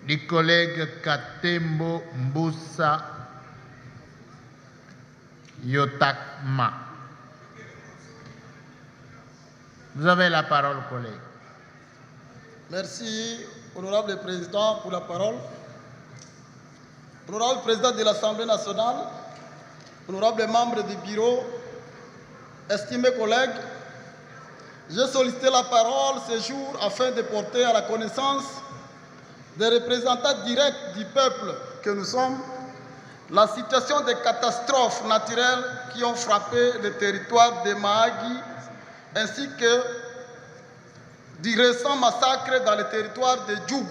du collègue Katembo Mboussa Yotakma. Vous avez la parole, collègue. Merci, honorable président, pour la parole. Honorable président de l'Assemblée nationale, honorable membre du bureau, estimés collègues, j'ai sollicité la parole ce jour afin de porter à la connaissance des représentants directs du peuple que nous sommes la situation des catastrophes naturelles qui ont frappé le territoire de Mahagi ainsi que du récent massacre dans le territoire de Djougou.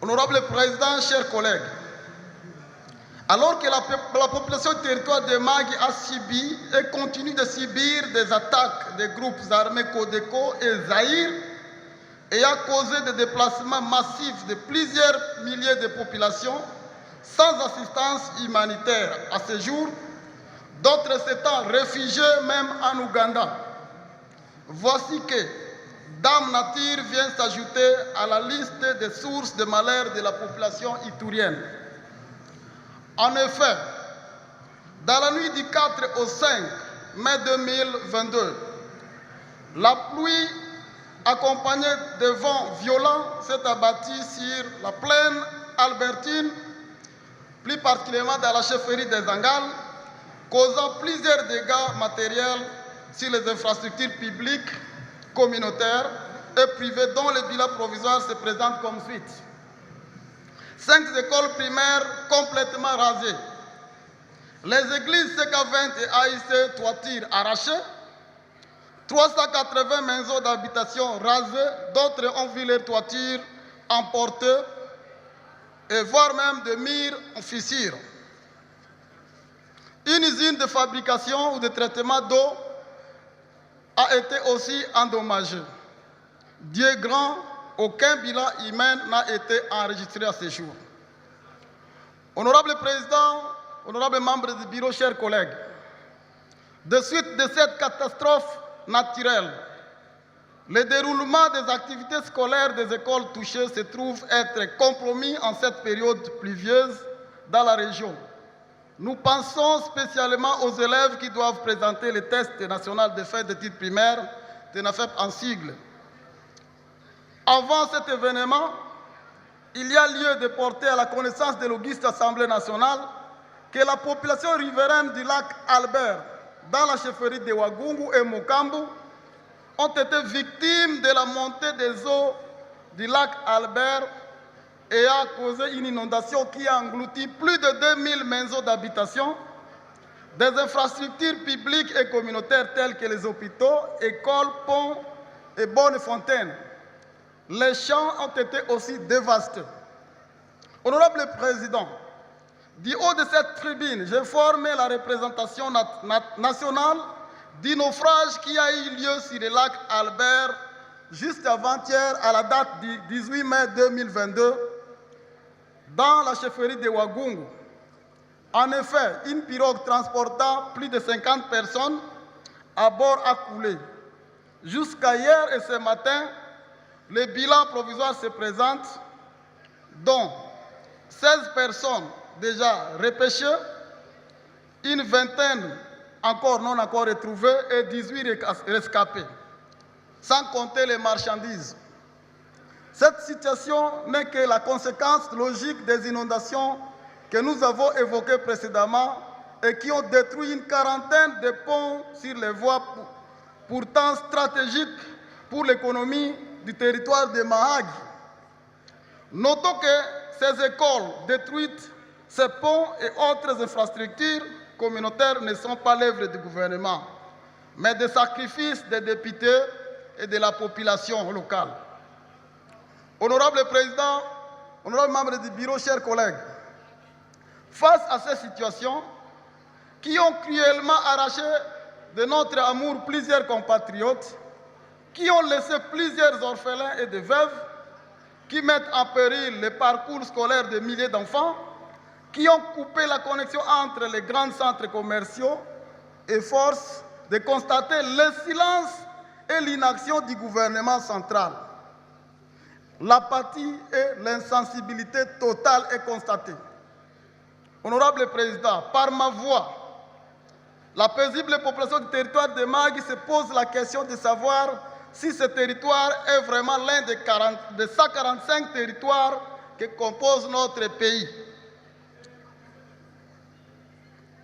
Honorable Président, chers collègues, alors que la population du territoire de Mahagi a subi et continue de subir des attaques des groupes armés Codeco et Zaïre et a causé des déplacements massifs de plusieurs milliers de populations sans assistance humanitaire à ce jour, d'autres s'étant réfugiés même en Ouganda. Voici que Dame Nature vient s'ajouter à la liste des sources de malheur de la population itourienne. En effet, dans la nuit du 4 au 5 mai 2022, la pluie accompagnée de vents violents s'est abattue sur la plaine albertine, plus particulièrement dans la chefferie des Angales, causant plusieurs dégâts matériels sur les infrastructures publiques, communautaires et privées dont le bilan provisoire se présente comme suite. 5 écoles primaires complètement rasées. Les églises CK20 et AIC toitures arrachées. 380 maisons d'habitation rasées, d'autres ont vu leurs toitures emportées et voire même des murs en fissure. Une usine de fabrication ou de traitement d'eau a été aussi endommagée. Dieu grand, aucun bilan humain n'a été enregistré à ce jour. Honorable Président, honorable membres du bureau, chers collègues, de suite de cette catastrophe naturelle, le déroulement des activités scolaires des écoles touchées se trouve être compromis en cette période pluvieuse dans la région. Nous pensons spécialement aux élèves qui doivent présenter le test national de fin d'études primaires, TENAFEP en sigle. Avant cet événement, il y a lieu de porter à la connaissance de l'auguste Assemblée nationale que la population riveraine du lac Albert, dans la chefferie de Wagungu et Mokambu, ont été victimes de la montée des eaux du lac Albert et a causé une inondation qui a englouti plus de 2000 maisons d'habitation, des infrastructures publiques et communautaires telles que les hôpitaux, écoles, ponts et bonnes fontaines. Les champs ont été aussi dévastés. Honorable Président, du haut de cette tribune, j'informe la représentation nationale du naufrage qui a eu lieu sur le lac Albert juste avant-hier à la date du 18 mai 2022 dans la chefferie de Wagungu. En effet, une pirogue transportant plus de 50 personnes à bord a coulé. Jusqu'à hier et ce matin, le bilan provisoire se présente, dont 16 personnes déjà repêchées, une vingtaine encore non encore retrouvées et 18 rescapés, sans compter les marchandises. Cette situation n'est que la conséquence logique des inondations que nous avons évoquées précédemment et qui ont détruit une quarantaine de ponts sur les voies pourtant stratégiques pour l'économie du territoire de Mahagi. Notons que ces écoles détruites, ces ponts et autres infrastructures communautaires ne sont pas l'œuvre du gouvernement, mais des sacrifices des députés et de la population locale. Honorable Président, honorable membres du bureau, chers collègues, face à ces situations qui ont cruellement arraché de notre amour plusieurs compatriotes, qui ont laissé plusieurs orphelins et des veuves, qui mettent en péril le parcours scolaire de milliers d'enfants, qui ont coupé la connexion entre les grands centres commerciaux et force de constater le silence et l'inaction du gouvernement central. l'apathie et l'insensibilité totale est constatée. Honorable Président, par ma voix, la paisible population du territoire de Magui se pose la question de savoir si ce territoire est vraiment l'un des 145 territoires qui composent notre pays.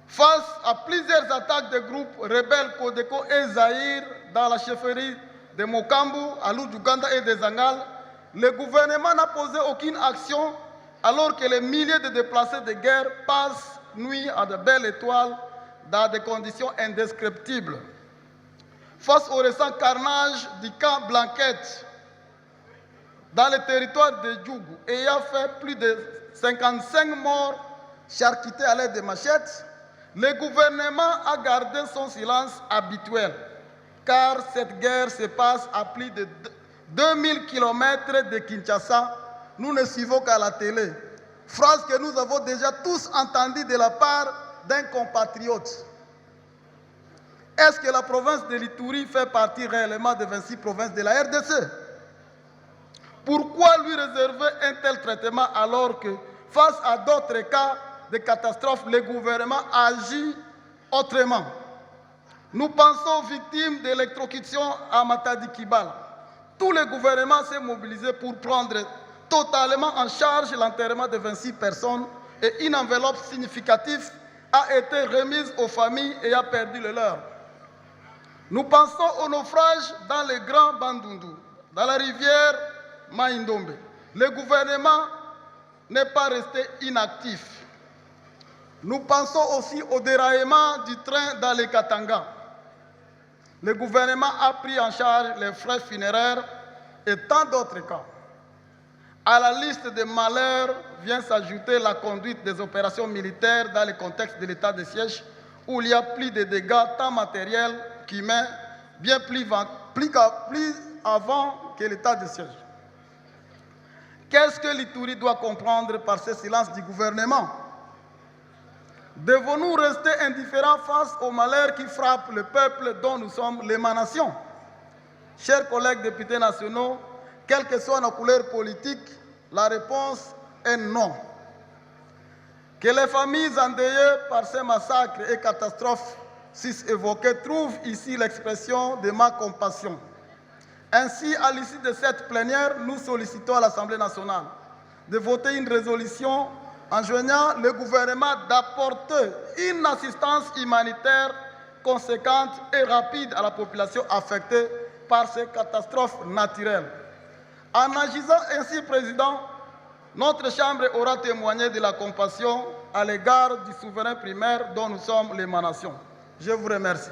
Face à plusieurs attaques de groupes rebelles Kodeko et Zahir dans la chefferie de Mokambu, à l'Oudjouganda et des Angales, le gouvernement n'a posé aucune action alors que les milliers de déplacés de guerre passent nuit à de belles étoiles dans des conditions indescriptibles. Face au récent carnage du camp Blanquette dans le territoire de Djougou, ayant fait plus de 55 morts charcutés à l'aide de machettes, le gouvernement a gardé son silence habituel, car cette guerre se passe à plus de 2000 km de Kinshasa. Nous ne suivons qu'à la télé. Phrase que nous avons déjà tous entendue de la part d'un compatriote. Est-ce que la province de l'Ituri fait partie réellement des 26 provinces de la RDC? Pourquoi lui réserver un tel traitement alors que, face à d'autres cas de catastrophes, le gouvernement agit autrement? Nous pensons aux victimes d'électrocution à Matadi-Kibala. Tout le gouvernement s'est mobilisé pour prendre totalement en charge l'enterrement de 26 personnes et une enveloppe significative a été remise aux familles ayant perdu le leur. Nous pensons au naufrage dans le Grand Bandundu, dans la rivière Maïndombe. Le gouvernement n'est pas resté inactif. Nous pensons aussi au déraillement du train dans les Katanga. Le gouvernement a pris en charge les frais funéraires et tant d'autres cas. À la liste des malheurs vient s'ajouter la conduite des opérations militaires dans le contexte de l'état de siège où il y a plus de dégâts tant matériels qu'humains, bien plus avant que l'état de siège. Qu'est-ce que l'Ituri doit comprendre par ce silence du gouvernement? Devons-nous rester indifférents face aux malheurs qui frappent le peuple dont nous sommes l'émanation? Chers collègues députés nationaux, quelle que soit nos couleurs politiques, la réponse est non. Que les familles endeuillées par ces massacres et catastrophes évoquées trouvent ici l'expression de ma compassion. Ainsi, à l'issue de cette plénière, nous sollicitons à l'Assemblée nationale de voter une résolution enjoignant le gouvernement d'apporter une assistance humanitaire conséquente et rapide à la population affectée par ces catastrophes naturelles. En agissant ainsi, Président, notre Chambre aura témoigné de la compassion à l'égard du souverain primaire dont nous sommes l'émanation. Je vous remercie.